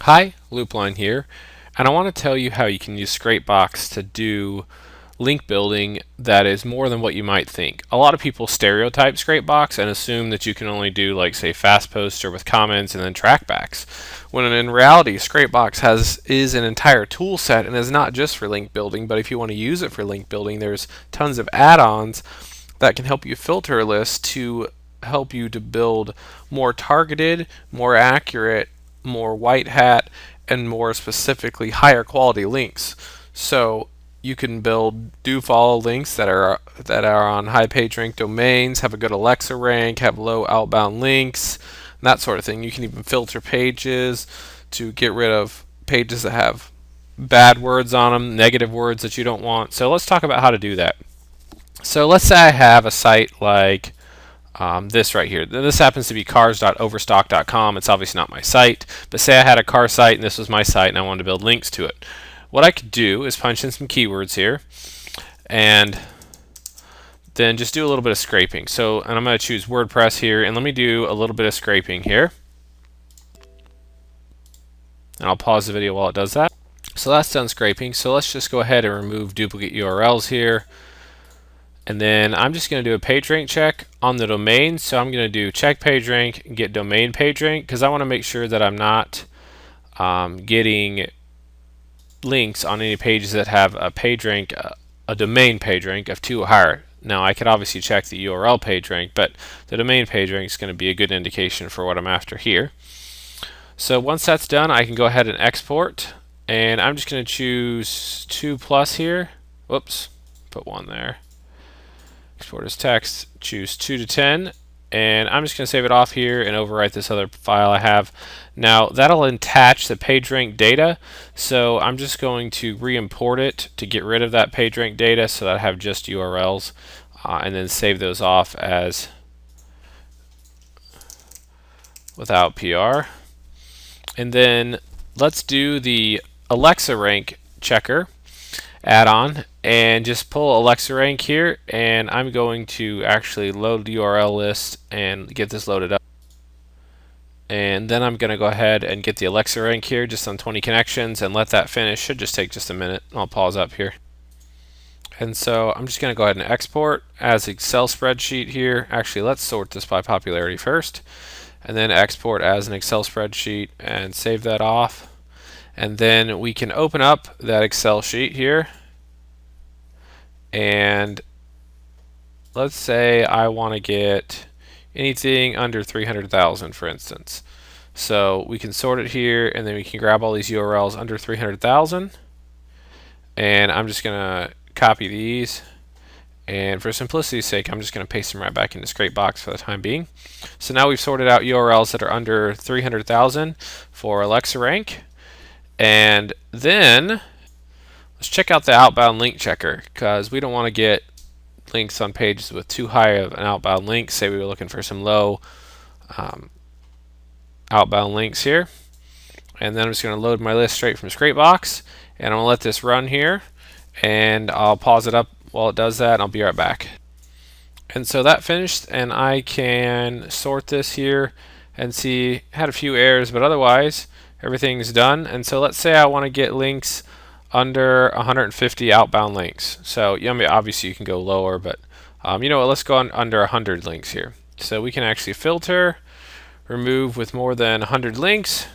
Hi, Loopline here, and I want to tell you how you can use Scrapebox to do link building that is more than what you might think. A lot of people stereotype Scrapebox and assume that you can only do, like, say, fast posts or with comments and then trackbacks, when in reality Scrapebox is an entire tool set and is not just for link building. But if you want to use it for link building, there's tons of add-ons that can help you filter a list to help you to build more targeted, more accurate, more white hat, and more specifically higher quality links. So you can build dofollow links that are on high page rank domains, have a good Alexa rank, have low outbound links, that sort of thing. You can even filter pages to get rid of pages that have bad words on them, negative words that you don't want. So let's talk about how to do that. So let's say I have a site like this right here. This happens to be cars.overstock.com. It's obviously not my site, but say I had a car site and this was my site and I wanted to build links to it. What I could do is punch in some keywords here and then just do a little bit of scraping. So, and I'm going to choose WordPress here, and let me do a little bit of scraping here. And I'll pause the video while it does that. So that's done scraping. So let's just go ahead and remove duplicate URLs here. And then I'm just going to do a page rank check on the domain. So I'm going to do check page rank and get domain page rank, because I want to make sure that I'm not getting links on any pages that have a page rank, a domain page rank of 2 or higher. Now I could obviously check the URL page rank, but the domain page rank is going to be a good indication for what I'm after here. So once that's done, I can go ahead and export, and I'm just going to choose 2+ here. Whoops, put 1 there. Export as text, choose 2 to 10, and I'm just going to save it off here and overwrite this other file I have. Now that'll attach the PageRank data, so I'm just going to re-import it to get rid of that PageRank data so that I have just URLs, and then save those off as without PR. And then let's do the Alexa rank checker add-on and just pull Alexa rank here, and I'm going to actually load the URL list and get this loaded up. And then I'm going to go ahead and get the Alexa rank here just on 20 connections and let that finish. Should just take just a minute. I'll pause up here. And so I'm just going to go ahead and export as Excel spreadsheet here. Actually, let's sort this by popularity first, and then export as an Excel spreadsheet and save that off. And then we can open up that Excel sheet here, and let's say I want to get anything under 300,000, for instance. So we can sort it here, and then we can grab all these URLs under 300,000, and I'm just going to copy these, and for simplicity's sake I'm just going to paste them right back into Scrapebox for the time being. So now we've sorted out URLs that are under 300,000 for Alexa rank. And then let's check out the outbound link checker, because we don't want to get links on pages with too high of an outbound link. Say we were looking for some low outbound links here. And then I'm just going to load my list straight from Scrapebox, and I'm going to let this run here, and I'll pause it up while it does that, and I'll be right back. And so that finished, and I can sort this here and see, had a few errors, but otherwise everything's done. And so let's say I want to get links under 150 outbound links. So obviously you can go lower, but you know what, let's go on under 100 links here. So we can actually filter, remove with more than 100 links,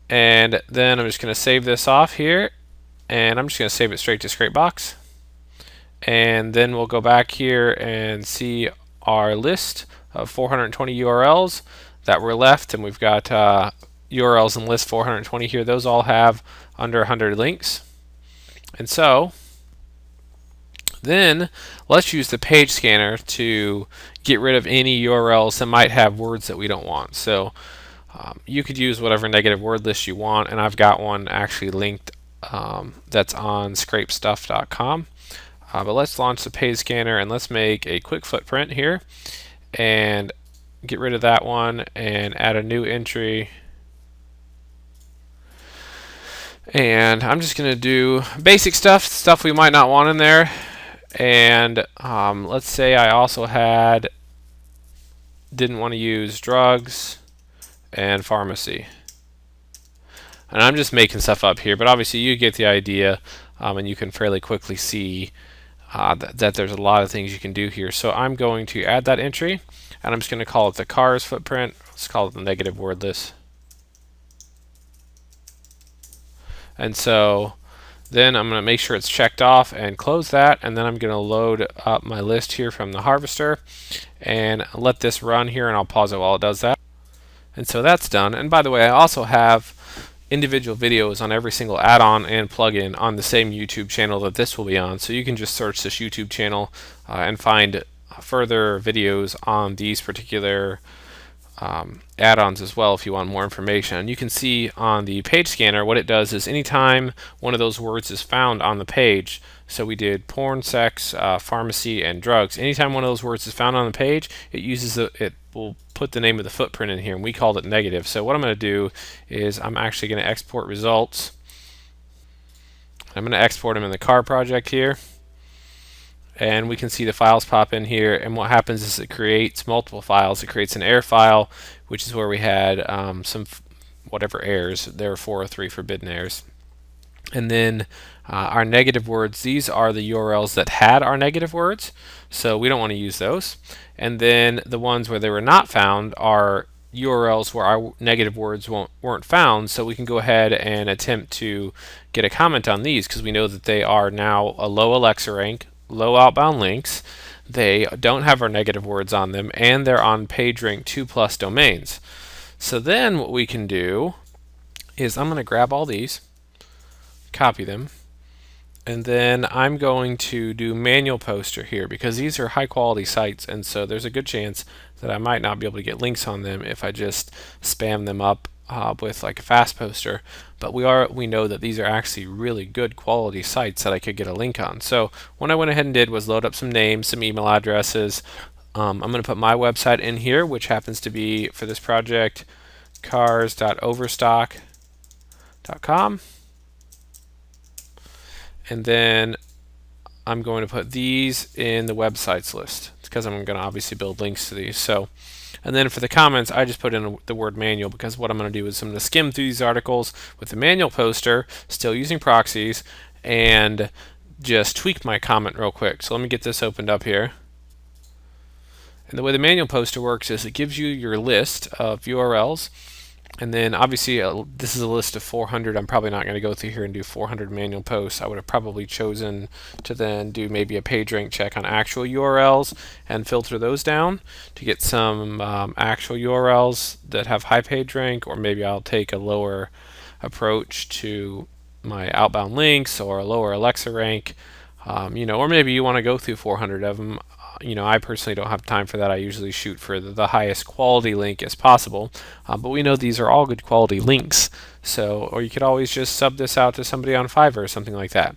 and then I'm just going to save this off here, and I'm just going to save it straight to Scrapebox. And then we'll go back here and see our list of 420 URLs that were left, and we've got URLs in list 420 here. Those all have under 100 links. And so then let's use the page scanner to get rid of any URLs that might have words that we don't want. So you could use whatever negative word list you want, and I've got one actually linked that's on scrapestuff.com. But let's launch the page scanner, and let's make a quick footprint here and get rid of that one and add a new entry. And I'm just going to do basic stuff we might not want in there. And let's say I also didn't want to use drugs and pharmacy. And I'm just making stuff up here, but obviously you get the idea, and you can fairly quickly see that there's a lot of things you can do here. So I'm going to add that entry, and I'm just going to call it the cars footprint. Let's call it the negative wordless. And so then I'm going to make sure it's checked off and close that, and then I'm going to load up my list here from the harvester and let this run here, and I'll pause it while it does that. And so that's done. And by the way, I also have individual videos on every single add-on and plugin on the same YouTube channel that this will be on. So you can just search this YouTube channel and find further videos on these particular add-ons as well if you want more information. And you can see on the page scanner what it does is anytime one of those words is found on the page, so we did porn, sex, pharmacy, and drugs, anytime one of those words is found on the page, it will put the name of the footprint in here, and we called it negative. So what I'm going to do is I'm actually going to export results. I'm going to export them in the car project here, and we can see the files pop in here, and what happens is it creates multiple files. It creates an error file, which is where we had some whatever errors. There were 4 or 3 forbidden errors. And then our negative words, these are the URLs that had our negative words, so we don't want to use those. And then the ones where they were not found are URLs where our negative words weren't found, so we can go ahead and attempt to get a comment on these because we know that they are now a low Alexa rank, low outbound links, they don't have our negative words on them, and they're on PageRank 2+ domains. So then what we can do is I'm going to grab all these, copy them, and then I'm going to do manual poster here because these are high quality sites, and so there's a good chance that I might not be able to get links on them if I just spam them up with like a fast poster. But we know that these are actually really good quality sites that I could get a link on. So what I went ahead and did was load up some names, some email addresses. I'm going to put my website in here, which happens to be, for this project, cars.overstock.com. And then I'm going to put these in the websites list because I'm going to obviously build links to these. So, and then for the comments, I just put in the word manual because what I'm going to do is I'm going to skim through these articles with the manual poster, still using proxies, and just tweak my comment real quick. So let me get this opened up here. And the way the manual poster works is it gives you your list of URLs. And then obviously this is a list of 400. I'm probably not going to go through here and do 400 manual posts. I would have probably chosen to then do maybe a PageRank check on actual URLs and filter those down to get some actual URLs that have high PageRank, or maybe I'll take a lower approach to my outbound links or a lower Alexa rank, or maybe you want to go through 400 of them. I personally don't have time for that. I usually shoot for the highest quality link as possible, but we know these are all good quality links. So, or you could always just sub this out to somebody on Fiverr or something like that.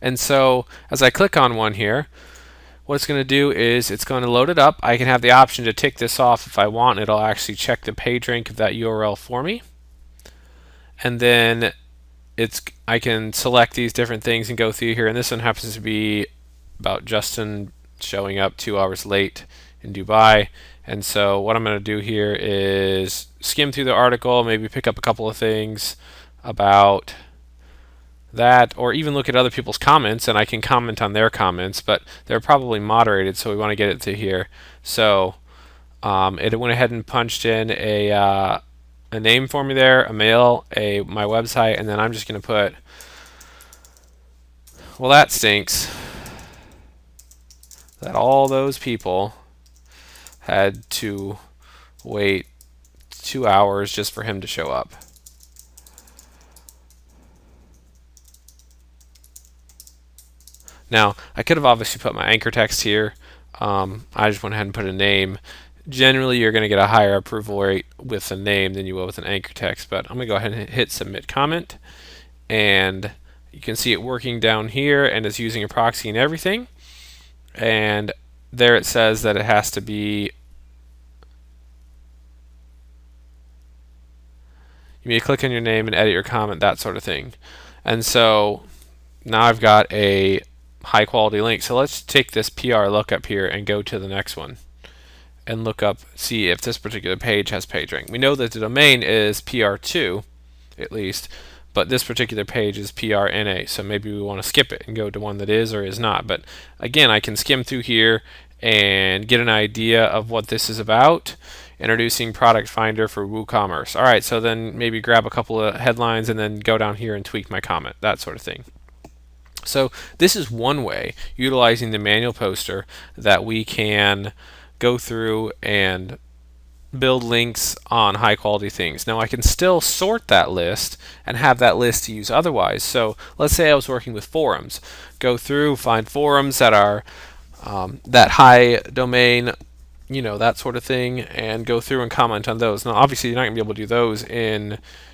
And so, as I click on one here, what it's going to do is it's going to load it up. I can have the option to tick this off if I want. It'll actually check the page rank of that URL for me. And then I can select these different things and go through here. And this one happens to be about Justin showing up 2 hours late in Dubai. And so what I'm going to do here is skim through the article, maybe pick up a couple of things about that, or even look at other people's comments, and I can comment on their comments, but they're probably moderated, so we want to get it to here. So it went ahead and punched in a name for me there, a mail, my website, and then I'm just going to put, well, that stinks that all those people had to wait 2 hours just for him to show up. Now, I could have obviously put my anchor text here. I just went ahead and put a name. Generally, you're going to get a higher approval rate with a name than you will with an anchor text, but I'm going to go ahead and hit submit comment, and you can see it working down here, and it's using a proxy and everything. And there it says that it has to be, you may click on your name and edit your comment, that sort of thing. And so now I've got a high quality link. So let's take this PR lookup here and go to the next one and look up, see if this particular page has PageRank. We know that the domain is PR2, at least. But this particular page is PRNA, so maybe we want to skip it and go to one that is or is not. But again, I can skim through here and get an idea of what this is about. Introducing product finder for WooCommerce. All right, so then maybe grab a couple of headlines and then go down here and tweak my comment, that sort of thing. So this is one way, utilizing the manual poster, that we can go through and build links on high quality things. Now I can still sort that list and have that list to use otherwise. So let's say I was working with forums. Go through, find forums that are that high domain, that sort of thing, and go through and comment on those. Now obviously you're not going to be able to do those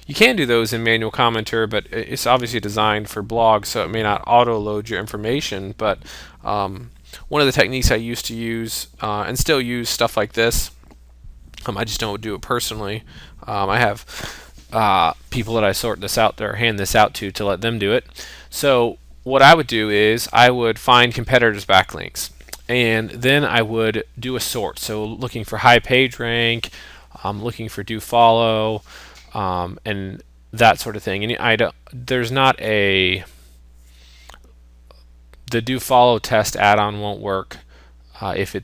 you can do those in manual commenter, but it's obviously designed for blogs, so it may not auto load your information. But one of the techniques I used to use and still use stuff like this, I just don't do it personally. I have people that I sort this out there, hand this out to let them do it. So what I would do is I would find competitors' backlinks, and then I would do a sort. So looking for high page rank, looking for do follow, and that sort of thing. And there's not the do follow test add-on won't work if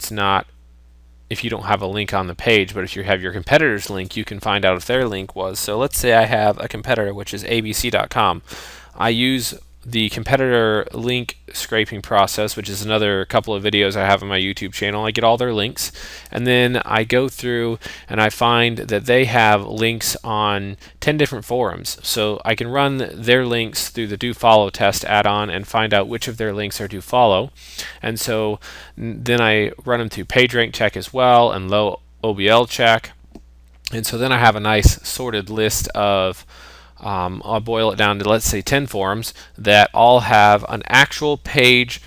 you don't have a link on the page. But if you have your competitor's link, you can find out if their link was. So let's say I have a competitor, which is abc.com. I use the competitor link scraping process, which is another couple of videos I have on my YouTube channel. I get all their links, and then I go through and I find that they have links on 10 different forums. So I can run their links through the do follow test add-on and find out which of their links are do follow. And so then I run them through PageRank check as well and low OBL check. And so then I have a nice sorted list of I'll boil it down to, let's say, 10 forums that all have an actual page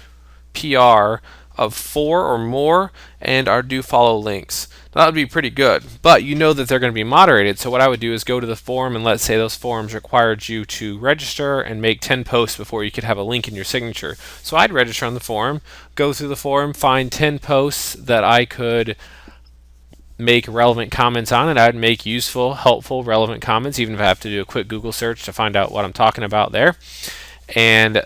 PR of 4 or more and are do follow links. That would be pretty good, but you know that they're going to be moderated. So what I would do is go to the forum, and let's say those forums required you to register and make 10 posts before you could have a link in your signature. So I'd register on the forum, go through the forum, find 10 posts that I could make relevant comments on, and I would make useful, helpful, relevant comments, even if I have to do a quick Google search to find out what I'm talking about there. And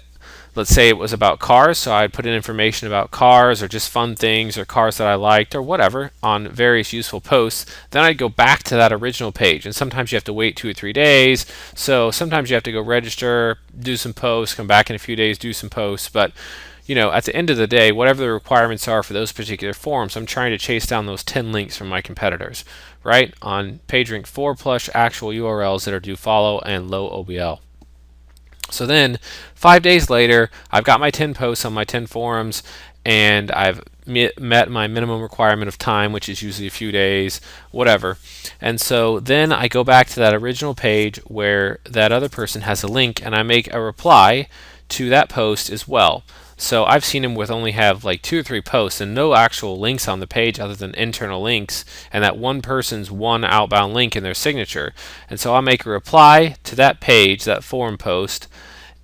let's say it was about cars, so I'd put in information about cars or just fun things or cars that I liked or whatever on various useful posts. Then I'd go back to that original page, and sometimes you have to wait 2 or 3 days, so sometimes you have to go register, do some posts, come back in a few days, do some posts. But at the end of the day, whatever the requirements are for those particular forums, I'm trying to chase down those 10 links from my competitors, right? On PageRank 4+ actual URLs that are do follow and low OBL. So then 5 days later, I've got my 10 posts on my 10 forums, and I've met my minimum requirement of time, which is usually a few days, whatever. And so then I go back to that original page where that other person has a link, and I make a reply to that post as well. So I've seen them with only have like 2 or 3 posts and no actual links on the page other than internal links, and that one person's one outbound link in their signature. And so I'll make a reply to that page, that forum post,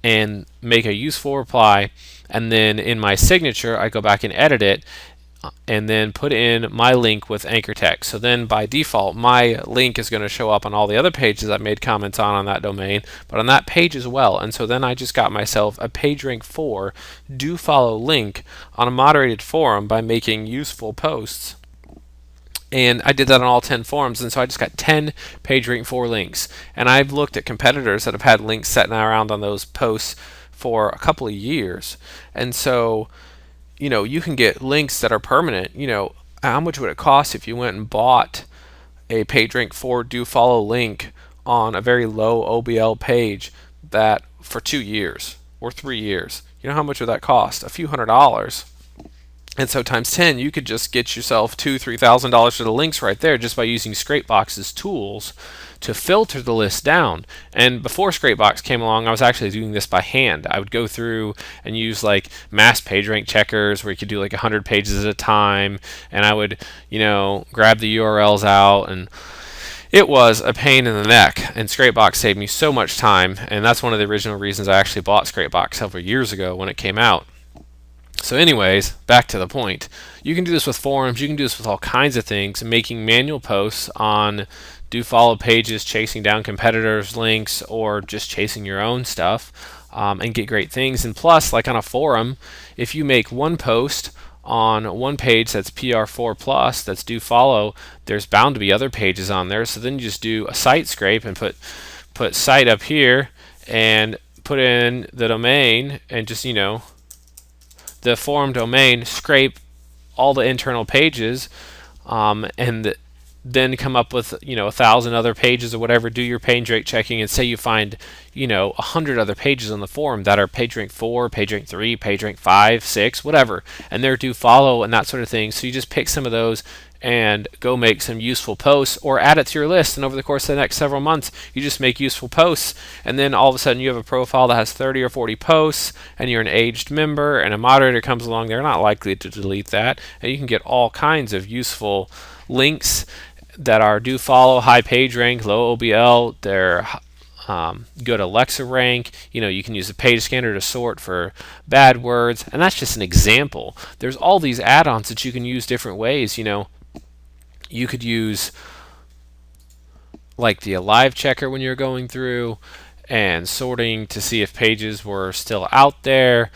and make a useful reply, and then in my signature I go back and edit it and then put in my link with anchor text. So then by default my link is going to show up on all the other pages I've made comments on that domain, but on that page as well. And so then I just got myself a PageRank 4 do follow link on a moderated forum by making useful posts. And I did that on all 10 forums, and so I just got 10 PageRank 4 links. And I've looked at competitors that have had links sitting around on those posts for a couple of years. And so you can get links that are permanent. How much would it cost if you went and bought a PageRank 4 do follow link on a very low OBL page that for 2 years or 3 years? You know how much would that cost? A few $100s. And so times 10, you could just get yourself $2,000-$3,000 for the links right there just by using Scrapebox's tools to filter the list down. And before Scrapebox came along, I was actually doing this by hand. I would go through and use like mass PageRank checkers where you could do like 100 pages at a time, and I would, grab the URLs out, and it was a pain in the neck, and Scrapebox saved me so much time, and that's one of the original reasons I actually bought Scrapebox several years ago when it came out. So anyways, back to the point. You can do this with forums, you can do this with all kinds of things, making manual posts on do follow pages, chasing down competitors' links, or just chasing your own stuff, and get great things. And plus, like on a forum, if you make one post on one page that's PR4 plus, that's do follow, there's bound to be other pages on there. So then you just do a site scrape and put site up here and put in the domain and just, the forum domain, scrape all the internal pages, and then come up with 1,000 other pages or whatever. Do your page rank checking, and say you find 100 other pages on the forum that are page rank 4, page rank 3, page rank 5, 6, whatever, and they're do follow and that sort of thing. So you just pick some of those and go make some useful posts, or add it to your list, and over the course of the next several months you just make useful posts, and then all of a sudden you have a profile that has 30 or 40 posts, and you're an aged member, and a moderator comes along, they're not likely to delete that, and you can get all kinds of useful links that are do follow, high page rank, low OBL. They're good Alexa rank. You can use the page scanner to sort for bad words, and that's just an example. There's all these add-ons that you can use different ways. You could use like the Alive checker when you're going through and sorting to see if pages were still out there.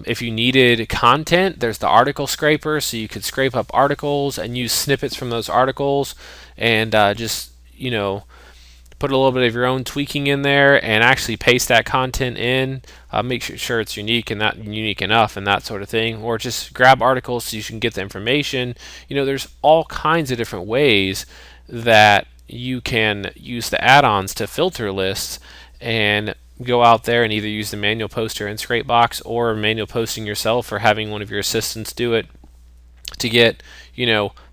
If you needed content, there's the article scraper, so you could scrape up articles and use snippets from those articles, and just put a little bit of your own tweaking in there and actually paste that content in. Make sure it's unique and not unique enough and that sort of thing, or just grab articles so you can get the information. There's all kinds of different ways that you can use the add-ons to filter lists, and go out there and either use the manual poster in Scrapebox or manual posting yourself, or having one of your assistants do it, to get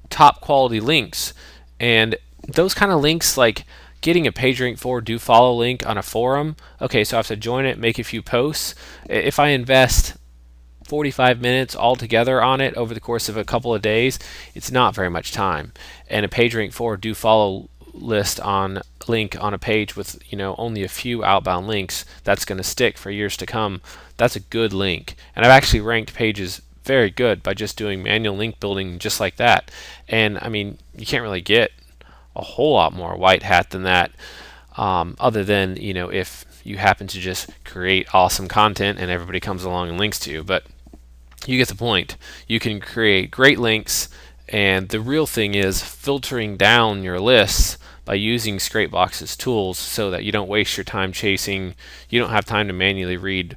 top quality links. And those kind of links, like getting a page rank 4 do follow link on a forum, okay, so I have to join it, make a few posts. If I invest 45 minutes altogether on it over the course of a couple of days, it's not very much time. And a page rank 4 do follow list on link on a page with only a few outbound links, that's going to stick for years to come. That's a good link, and I've actually ranked pages very good by just doing manual link building just like that. And I mean, you can't really get a whole lot more white hat than that, other than if you happen to just create awesome content and everybody comes along and links to you. But you get the point. You can create great links, and the real thing is filtering down your lists by using Scrapebox's tools, so that you don't waste your time chasing. You don't have time to manually read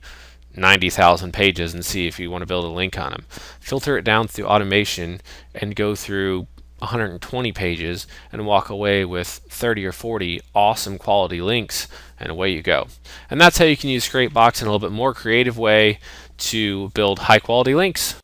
90,000 pages and see if you want to build a link on them. Filter it down through automation and go through 120 pages and walk away with 30 or 40 awesome quality links, and away you go. And that's how you can use Scrapebox in a little bit more creative way to build high quality links.